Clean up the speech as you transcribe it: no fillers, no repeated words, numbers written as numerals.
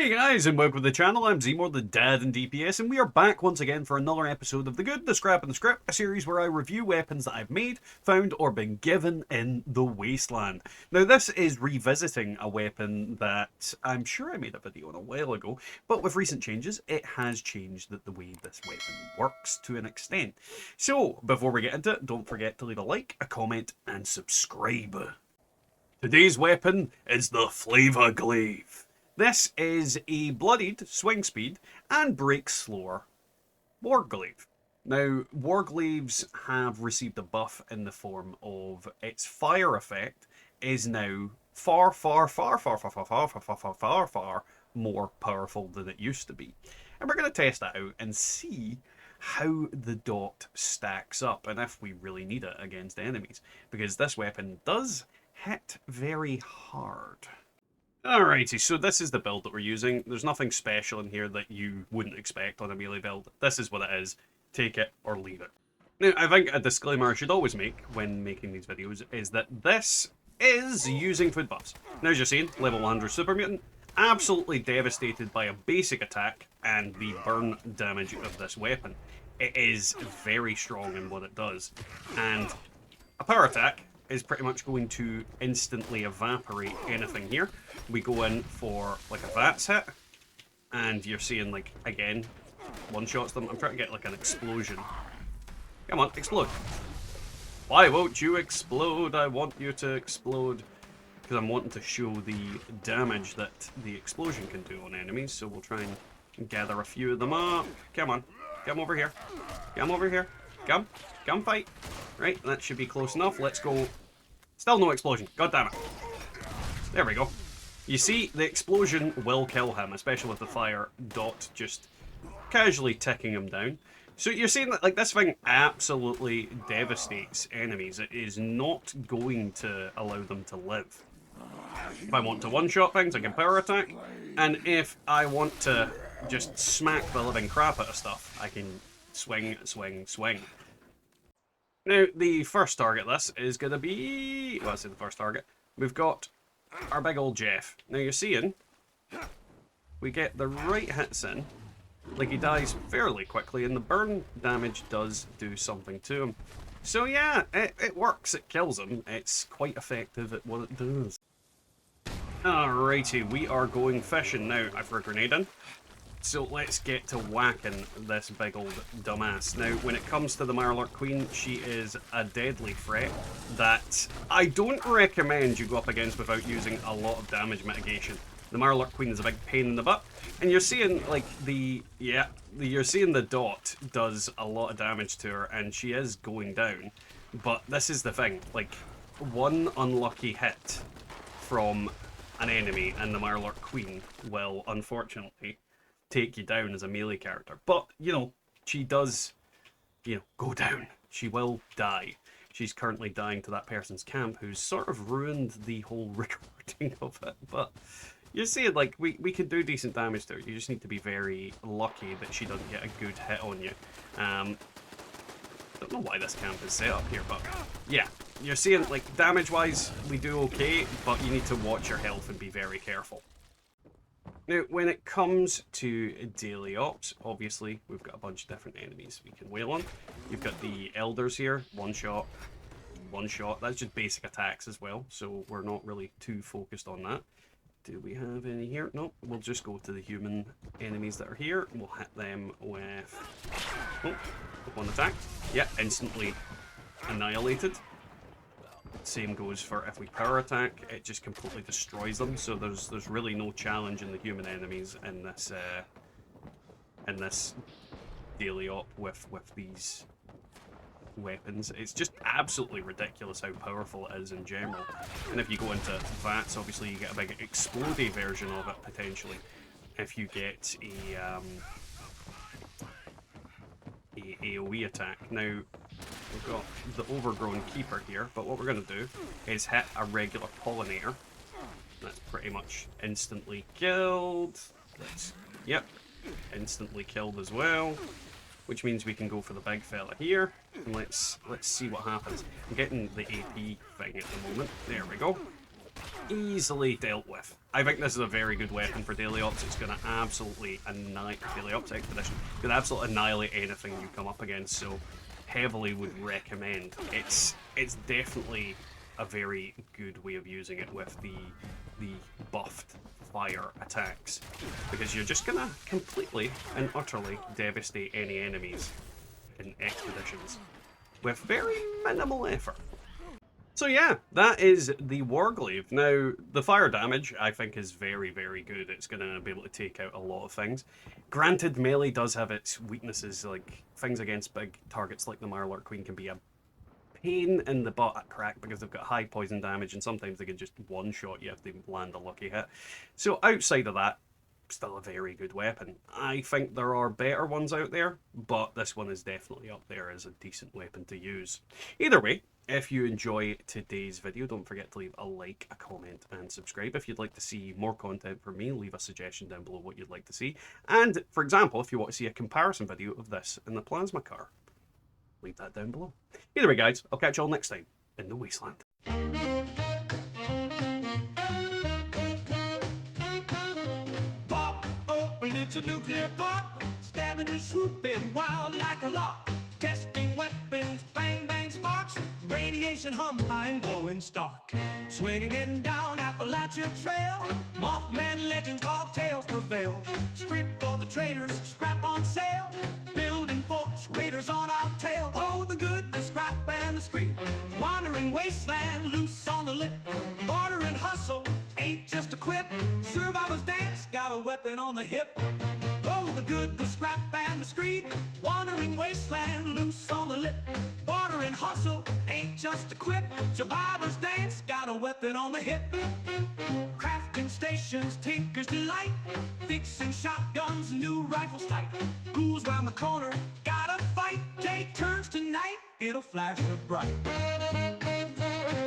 Hey guys, and welcome to the channel. I'm Zmore, the dad in DPS, and we are back once again for another episode of The Good, the Scrap, and the Script, a series where I review weapons that I've made, found, or been given in the Wasteland. Now, this is revisiting a weapon that I'm sure I made a video on a while ago, but with recent changes, it has changed the way this weapon works to an extent. So, before we get into it, don't forget to leave a like, a comment, and subscribe. Today's weapon is the Warglaive. This is a bloodied, swing speed, and break slower Warglaive. Now, Warglaives have received a buff in the form of its fire effect is now far more powerful than it used to be. And we're going to test that out and see how the dot stacks up and if we really need it against enemies. Because this weapon does hit very hard. Alrighty, so this is the build that we're using. There's nothing special in here that you wouldn't expect on a melee build. This is what it is. Take it or leave it. Now, I think a disclaimer I should always make when making these videos is that this is using food buffs. Now, as you're seeing, level 100 super mutant, absolutely devastated by a basic attack and the burn damage of this weapon. It is very strong in what it does. And a power attack is pretty much going to instantly evaporate anything here. We go in for like a VATS hit, and you're seeing like, again, one-shots them. I'm trying to get like an explosion. Come on, explode. Why won't you explode? I want you to explode. Because I'm wanting to show the damage that the explosion can do on enemies, so we'll try and gather a few of them up. Come on, come over here. Come over here. Come fight. Right, that should be close enough. Let's go. Still no explosion. God damn it. There we go. You see, the explosion will kill him, especially with the fire dot just casually ticking him down. So you're seeing that like this thing absolutely devastates enemies. It is not going to allow them to live. If I want to one-shot things, I can power attack. And if I want to just smack the living crap out of stuff, I can swing. Now, the first target this is going to be... Well, I say the first target. We've got our big old Jeff. Now, you're seeing we get the right hits in. Like, he dies fairly quickly, and the burn damage does do something to him. So, yeah, it works. It kills him. It's quite effective at what it does. Alrighty, we are going fishing now. I threw a grenade in. So let's get to whacking this big old dumbass. Now, when it comes to the Mirelurk Queen, she is a deadly threat that I don't recommend you go up against without using a lot of damage mitigation. The Mirelurk Queen is a big pain in the butt, and you're seeing like you're seeing the dot does a lot of damage to her, and she is going down. But this is the thing, like one unlucky hit from an enemy and the Mirelurk Queen will unfortunately take you down as a melee character. But, you know, she does, you know, go down. She will die. She's currently dying to that person's camp who's sort of ruined the whole recording of it. But you see it, like, we can do decent damage to her. You just need to be very lucky that she doesn't get a good hit on you. Don't know why this camp is set up here, but yeah. You're seeing, like, damage-wise, we do okay, but you need to watch your health and be very careful. Now, when it comes to daily ops, obviously, we've got a bunch of different enemies we can wail on. You've got the Elders here, one shot. That's just basic attacks as well, so we're not really too focused on that. Do we have any here? No, we'll just go to the human enemies that are here. We'll hit them with one attack. Yeah, instantly annihilated. Same goes for if we power attack, it just completely destroys them. So there's really no challenge in the human enemies in this daily op with these weapons. It's just absolutely ridiculous how powerful it is in general. And if you go into VATS, obviously you get a big explodey version of it potentially. If you get a AoE attack. Now, we've got the overgrown keeper here, but what we're going to do is hit a regular pollinator. That's pretty much instantly killed. Yep, instantly killed as well. Which means we can go for the big fella here. And let's see what happens. I'm getting the AP thing at the moment. There we go. easily dealt with. I think this is a very good weapon for daily ops. It's going to absolutely annihilate daily ops expedition. It's going to absolutely annihilate anything you come up against. So heavily would recommend. It's definitely a very good way of using it with the buffed fire attacks, because you're just gonna completely and utterly devastate any enemies in expeditions with very minimal effort. So yeah, that is the Warglaive. Now, the fire damage, I think, is very, very good. It's going to be able to take out a lot of things. Granted, melee does have its weaknesses, like things against big targets like the Mirelurk Queen can be a pain in the butt at crack because they've got high poison damage, and sometimes they can just one-shot you if they land a lucky hit. So outside of that, still a very good weapon. I think there are better ones out there, but this one is definitely up there as a decent weapon to use. Either way, if you enjoy today's video, don't forget to leave a like, a comment, and subscribe. If you'd like to see more content from me, leave a suggestion down below what you'd like to see. And, for example, if you want to see a comparison video of this and the plasma car, leave that down below. Either way, guys, I'll catch you all next time in the Wasteland. Pop open, it's a nuclear pop. Stabbing and swooping wild like a lock. Testing weapons, bang bang sparks. Radiation hum high and glowing stark. Swinging it down Appalachia Trail. Mothman legends, cocktails prevail. Strip for the traders, scrap on sale. Building forts, raiders on our tail. Oh, the good, the scrap, and the street. Wandering wasteland, loose on the lip. Barter and hustle ain't just a quip. Survivors dance, got a weapon on the hip. Oh, the good, the scrap, and the street. Wandering wasteland, loose on the lip. Barter and hustle ain't just a quip. Survivors dance, got a weapon on the hip. Crafting stations, tinker's delight. Fixing shotguns, new rifles tight. Ghouls round the corner, gotta fight. Day turns to night, it'll flash up bright.